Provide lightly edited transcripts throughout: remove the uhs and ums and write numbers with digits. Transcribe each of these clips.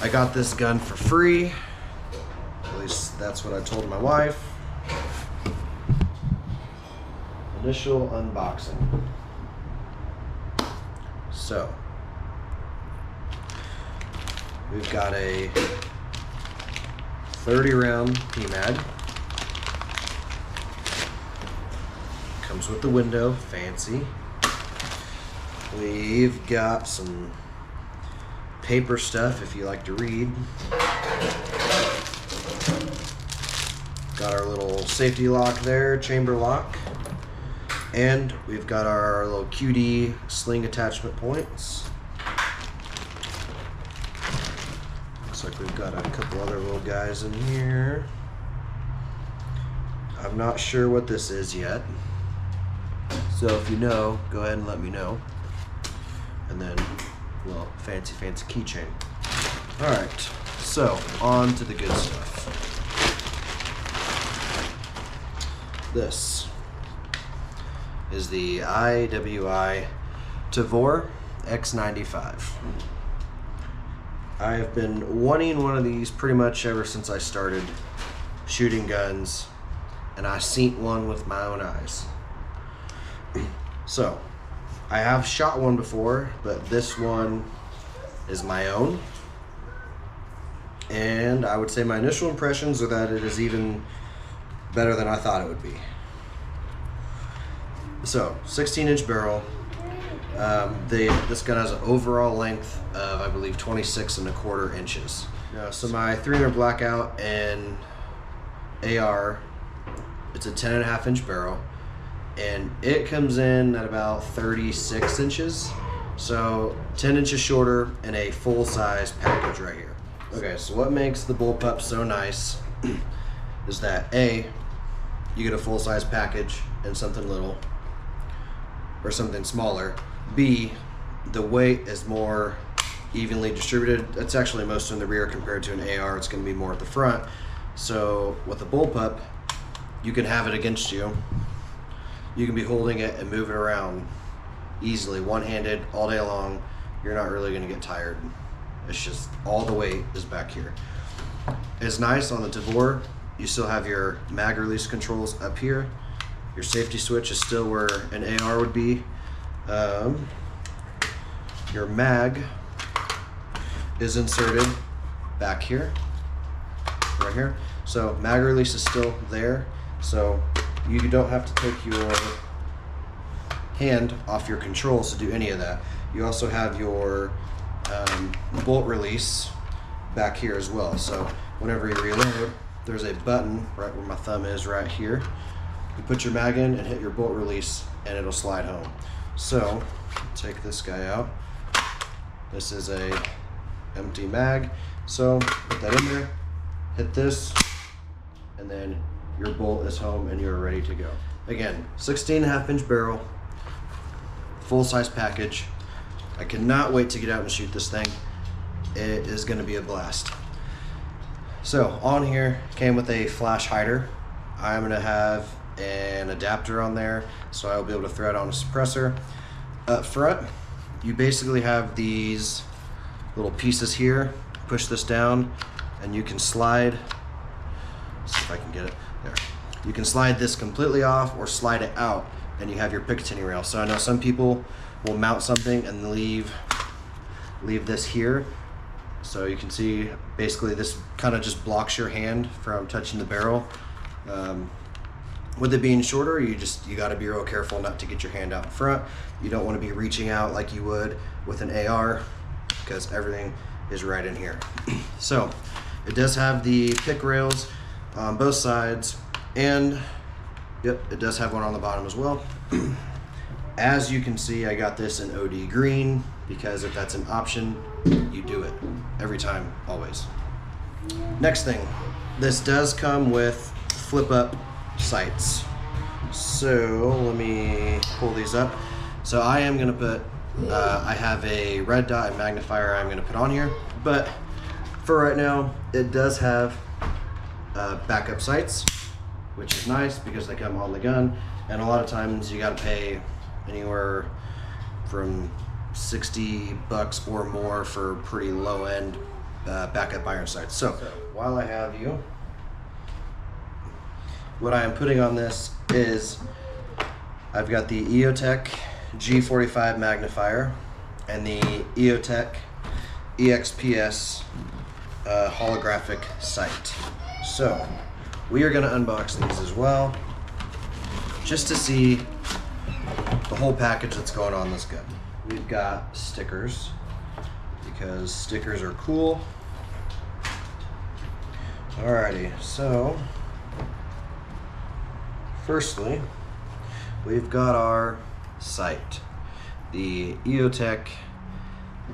I got this gun for free. At least that's what I told my wife. Initial unboxing. So, we've got a 30 round PMag. Comes with the window, fancy. We've got some paper stuff if you like to read. Got our little safety lock there, chamber lock. And we've got our little QD sling attachment points. Looks like we've got a couple other little guys in here. I'm not sure what this is yet. So if you know, go ahead and let me know. And then, well, fancy keychain. All right, so on to the good stuff. This is the IWI Tavor x95. I have been wanting one of these pretty much ever since I started shooting guns, and I seen one with my own eyes. So, I have shot one before, but this one is my own. And I would say my initial impressions are that it is even better than I thought it would be. So, 16-inch barrel. This gun has an overall length of, I believe, 26¼ inches. So my 300 blackout and AR, it's a 10.5-inch barrel, and it comes in at about 36 inches. So 10 inches shorter and a full-size package right here. Okay, so what makes the bullpup so nice is that A, you get a full-size package and something little, or something smaller. B, the weight is more evenly distributed. It's actually most in the rear compared to an AR. It's going to be more at the front. So with a bullpup, you can have it against you. You can be holding it and moving around easily, one-handed, all day long. You're not really going to get tired. It's just all the weight is back here. It's nice on the Tavor. You still have your mag release controls up here. Your safety switch is still where an AR would be. Your mag is inserted back here, right here. So mag release is still there. So you don't have to take your hand off your controls to do any of that. You also have your bolt release back here as well. So whenever you reload, there's a button right where my thumb is right here. You put your mag in and hit your bolt release and it'll slide home. So take this guy out. This is a empty mag. So put that in there, hit this, and then your bolt is home and you're ready to go. Again, 16.5-inch barrel, full-size package. I cannot wait to get out and shoot this thing. It is going to be a blast. So on here came with a flash hider. I'm going to have an adapter on there, so I'll be able to thread on a suppressor. Up front, you basically have these little pieces here. Push this down and you can slide, let's see if I can get it there. You can slide this completely off or slide it out and you have your Picatinny rail. So I know some people will mount something and leave this here. So you can see basically this kind of just blocks your hand from touching the barrel. With it being shorter, you got to be real careful not to get your hand out in front. You don't want to be reaching out like you would with an AR because everything is right in here. So it does have the pick rails on both sides, and yep, it does have one on the bottom as well. As you can see, I got this in OD green because if that's an option, you do it every time, always. Next thing, this does come with flip up sights. So let me pull these up. So I am gonna put, I have a red dot and magnifier I'm gonna put on here, but for right now, it does have backup sights, which is nice because they come on the gun. And a lot of times you gotta pay anywhere from $60 or more for pretty low end backup iron sights. So while I have you, what I am putting on this is I've got the Eotech G45 magnifier and the Eotech EXPS holographic sight. So we are going to unbox these as well, just to see the whole package that's going on this gun. We've got stickers, because stickers are cool. Alrighty, so firstly, we've got our sight, the Eotech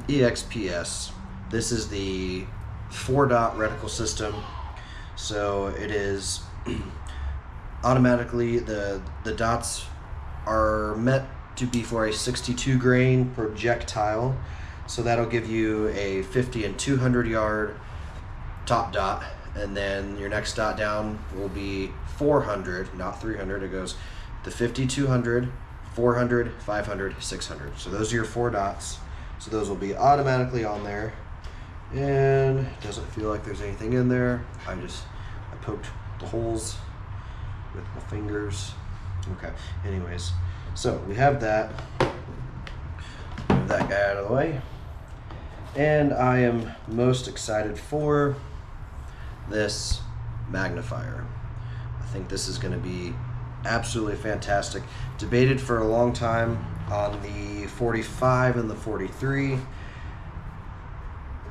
EXPS. This is the 4-dot reticle system. So it is automatically, the dots are meant to be for a 62 grain projectile. So that'll give you a 50 and 200 yard top dot. And then your next dot down will be 400, not 300. It goes the 50, 200, 400, 500, 600. So those are your 4 dots. So those will be automatically on there. And it doesn't feel like there's anything in there. I poked the holes with my fingers. Okay, anyways, so we have that. Move that guy out of the way. And I am most excited for this magnifier. I think this is going to be absolutely fantastic. Debated for a long time on the 45 and the 43,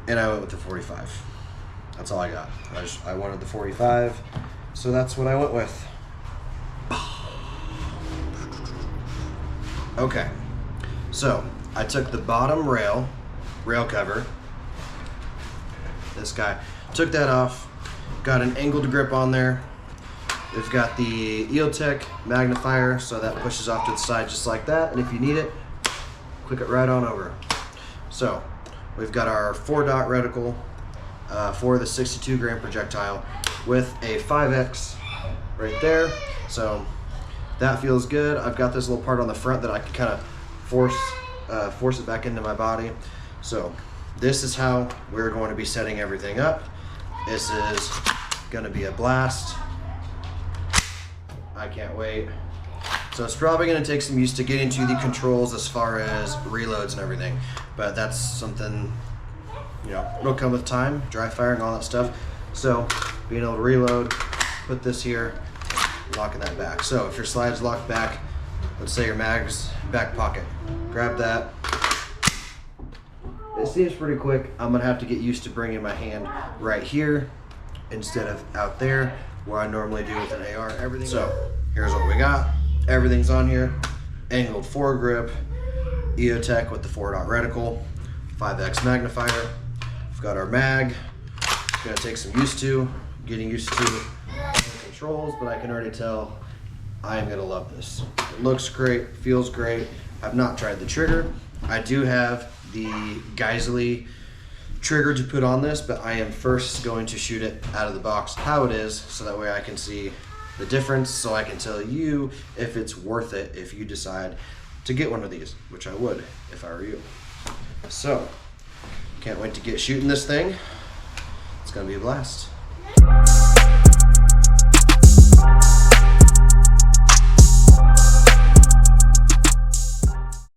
and I went with the 45. That's all I got. I wanted the 45, so that's what I went with. Okay, so I took the bottom rail cover, this guy, took that off, got an angled grip on there. We've got the Eotech magnifier, so that pushes off to the side just like that, and if you need it, click it right on over. So we've got our 4-dot reticle for the 62 grain projectile with a 5X right there. So that feels good. I've got this little part on the front that I can kind of force it back into my body. So this is how we're going to be setting everything up. This is going to be a blast. I can't wait. So it's probably going to take some use to get into the controls as far as reloads and everything, but that's something, you know, it'll come with time, dry firing, all that stuff. So being able to reload, put this here, locking that back. So if your slide's locked back, let's say your mag's back pocket, grab that. It seems pretty quick. I'm gonna have to get used to bringing my hand right here instead of out there where I normally do with an AR. Everything. So here's what we got. Everything's on here. Angled foregrip, Eotech with the 4-dot reticle, 5X magnifier. We've got our mag. It's gonna take some getting used to the controls, but I can already tell I am gonna love this. It looks great, feels great. I've not tried the trigger. I do have the Geissele trigger to put on this, but I am first going to shoot it out of the box how it is, so that way I can see the difference, so I can tell you if it's worth it if you decide to get one of these, which I would if I were you. So can't wait to get shooting this thing. It's gonna be a blast.